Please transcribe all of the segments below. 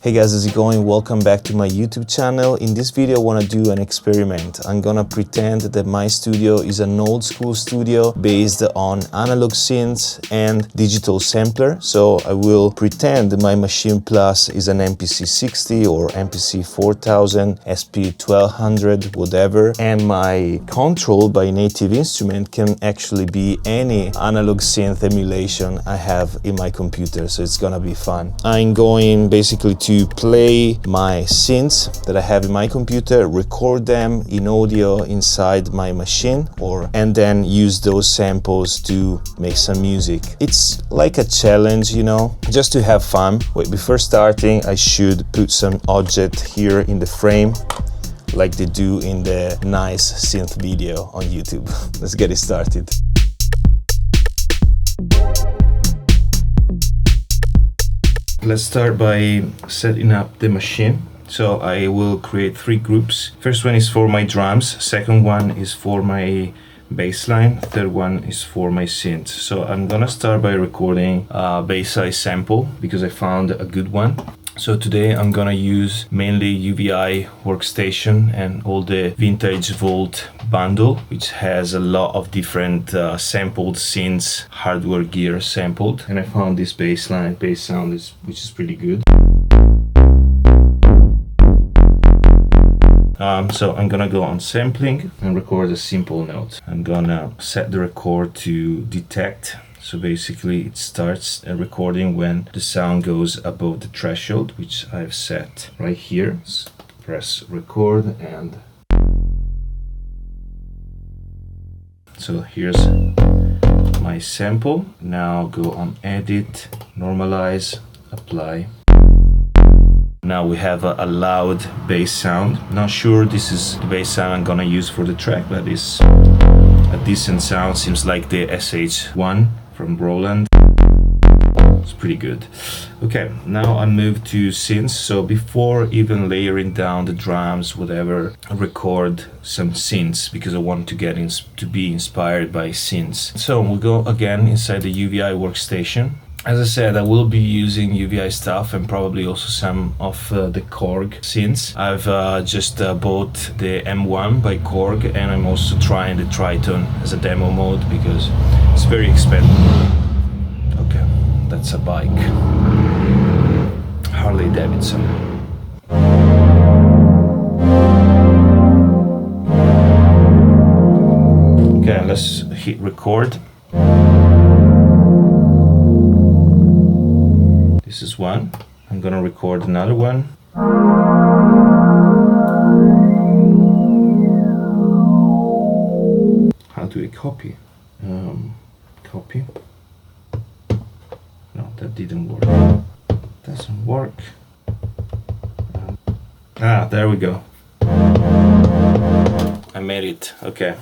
Hey guys, how's it going? Welcome back to my YouTube channel. In this video, I want to do an experiment. I'm gonna pretend that my studio is an old school studio based on analog synths and digital sampler. So I will pretend that my Maschine Plus is an MPC 60 or MPC 4000, SP 1200, whatever. And my control by Native Instruments can actually be any analog synth emulation I have in my computer. So it's gonna be fun. I'm going basically to play my synths that I have in my computer, record them in audio inside my machine, and then use those samples to make some music. It's like a challenge, you know, just to have fun. Wait, before starting, I should put some object here in the frame, like they do in the nice synth video on YouTube. Let's get it started. Let's start by setting up the machine. So I will create 3 groups. First one is for my drums, second one is for my bass line, third one is for my synth. So I'm gonna start by recording a bass size sample because I found a good one. So today I'm gonna use mainly UVI workstation and all the vintage Vault bundle, which has a lot of different sampled synths, hardware gear sampled. And I found this bass sound which is pretty good. So I'm gonna go on sampling and record a simple note. I'm gonna set the record to detect. So basically it starts a recording when the sound goes above the threshold, which I've set right here. So press record and so here's my sample. Now go on edit, normalize, apply. Now we have a loud bass sound. Not sure this is the bass sound I'm gonna use for the track, but it's a decent sound. Seems like the SH1 from Roland. It's pretty good. Okay, now I move to synths. So before even layering down the drums, whatever, I record some synths because I want to get to be inspired by synths. So we'll go again inside the UVI workstation. As I said, I will be using UVI stuff and probably also some of the Korg synths. I've just bought the M1 by Korg, and I'm also trying the Triton as a demo mode because it's very expensive. Okay, that's a bike. Harley Davidson. Okay, let's hit record. This is one. I'm gonna record another one. How do I copy? Copy. No, that didn't work. Doesn't work. There we go. I made it. Okay.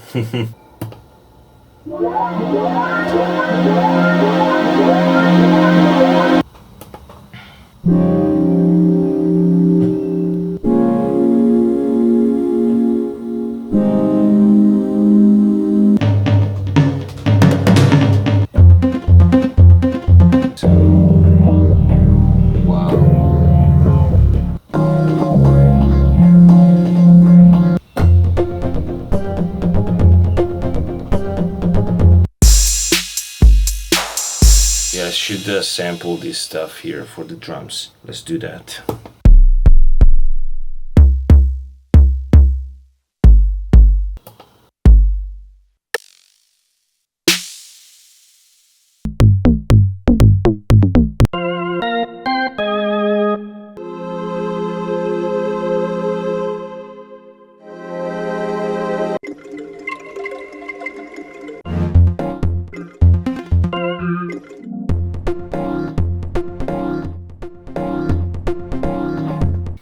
Yeah, I should sample this stuff here for the drums. Let's do that.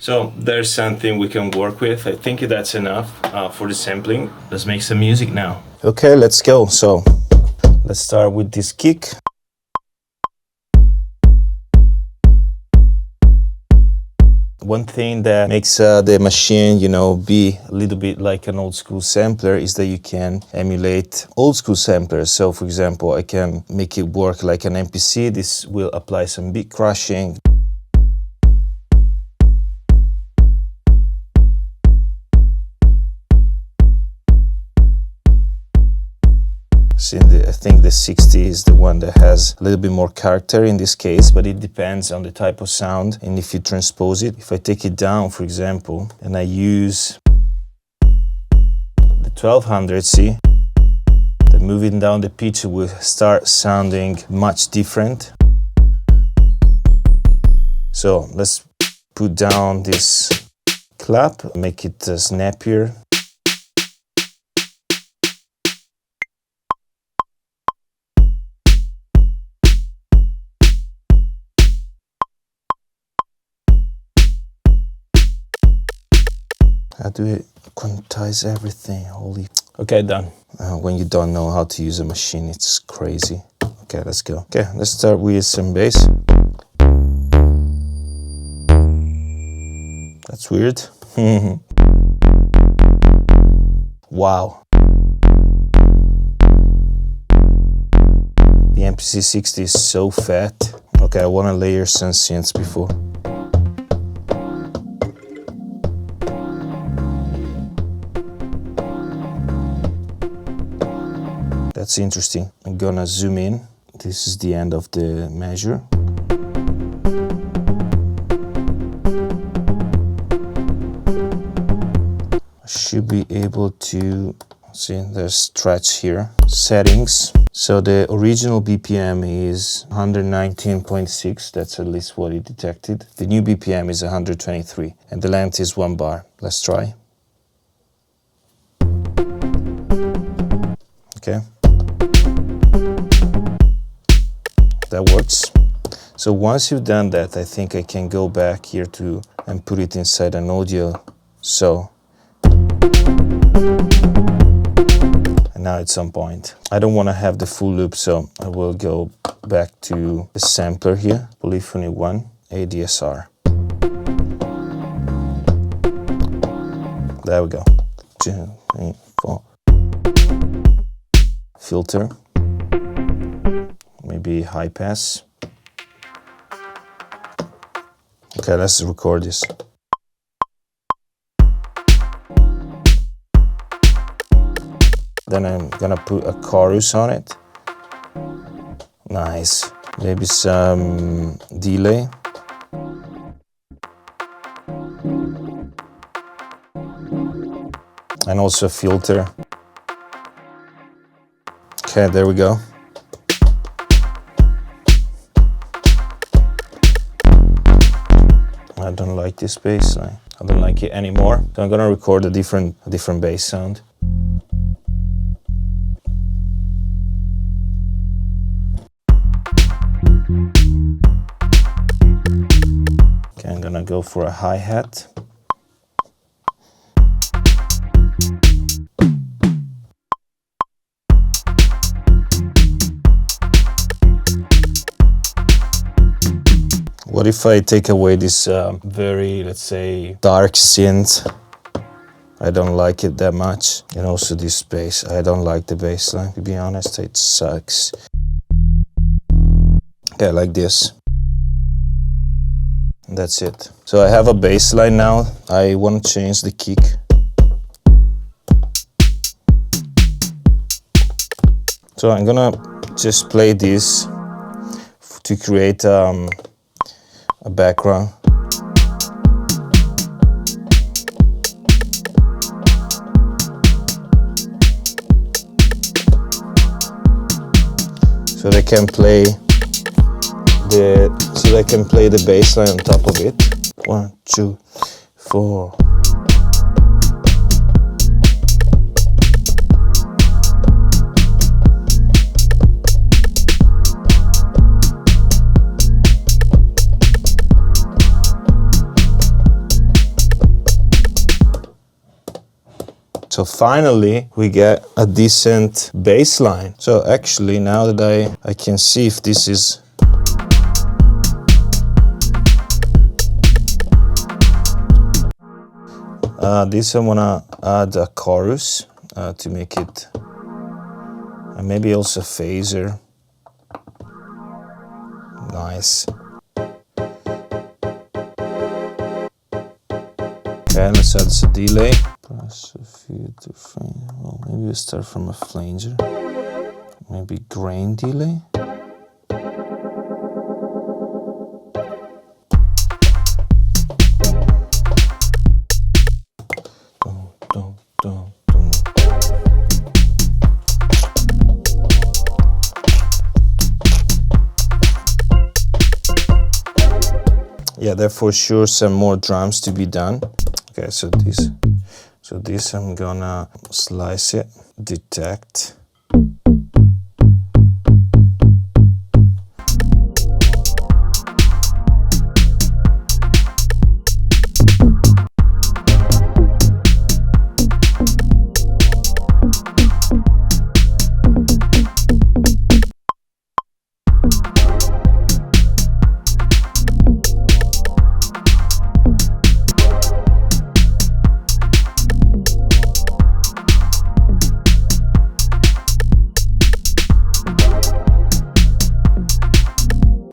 So there's something we can work with. I think that's enough for the sampling. Let's make some music now. Okay, let's go. So let's start with this kick. One thing that makes the machine, you know, be a little bit like an old school sampler is that you can emulate old school samplers. So for example, I can make it work like an MPC. This will apply some beat crushing. See, I think the 60 is the one that has a little bit more character in this case, but it depends on the type of sound and if you transpose it. If I take it down, for example, and I use the 1200, see, then moving down the pitch will start sounding much different. So let's put down this clap, make it snappier. How do we quantize everything? Holy. Okay, done. When you don't know how to use a machine, it's crazy. Okay, let's go. Okay, let's start with some bass. That's weird. Wow. The MPC 60 is so fat. Okay, I want to layer some synths before. That's interesting. I'm gonna zoom in. This is the end of the measure. I should be able to see there's stretch here. Settings. So the original BPM is 119.6. That's at least what it detected. The new BPM is 123 and the length is 1 bar. Let's try. Okay. That works. So once you've done that, I think I can go back here to and put it inside an audio. So, and now it's on point. I don't want to have the full loop, so I will go back to the sampler here, Polyphony 1, ADSR. There we go. 2, 3, 4. Filter. Maybe high pass. Okay, let's record this. Then I'm gonna put a chorus on it. Nice. Maybe some delay. And also a filter. Okay, there we go. I don't like this bass line. I don't like it anymore. So I'm gonna record a different bass sound. Okay, I'm gonna go for a hi-hat. What if I take away this very, let's say, dark synth? I don't like it that much. And also this bass. I don't like the bass line, to be honest. It sucks. Okay, like this. And that's it. So I have a bass line now. I want to change the kick. So I'm gonna just play this to create a background. So they can play the bass line on top of it. 1, 2, 4. So finally, we get a decent bass line. So actually, now that I can see if this is... this I wanna add a chorus to make it... and maybe also a phaser. Nice. Okay, let's add some delay. Press a few different. Well, maybe we start from a flanger. maybe grain delay. Yeah, there for sure some more drums to be done. Okay, so this I'm gonna slice it, detect.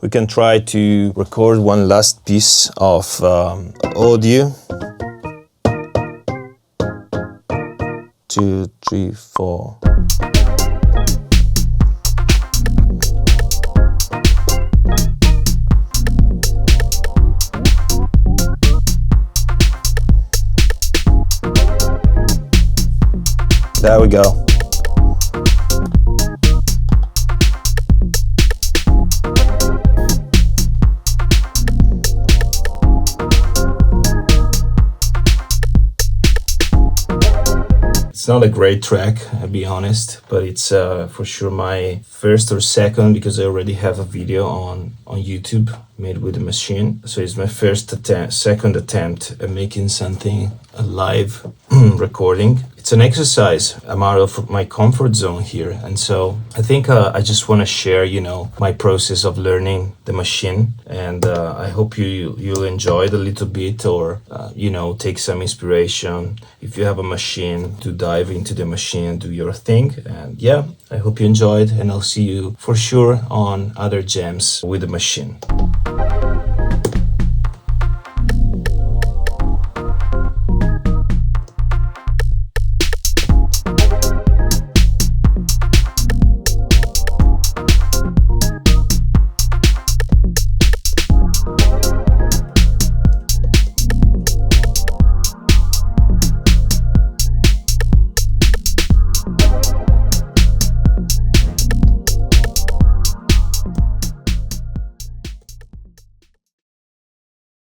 We can try to record one last piece of audio. 2, 3, 4. There we go. It's not a great track, I'll be honest, but it's for sure my first or second, because I already have a video on YouTube made with the Maschine. So it's my second attempt at making something, a live recording. It's an exercise. I'm out of my comfort zone here. And so I think I just want to share, my process of learning the Maschine. And I hope you'll enjoy it a little bit, or, take some inspiration. If you have a Maschine, to dive into the Maschine, do your thing. And yeah, I hope you enjoyed, and I'll see you for sure on other jams with the Maschine.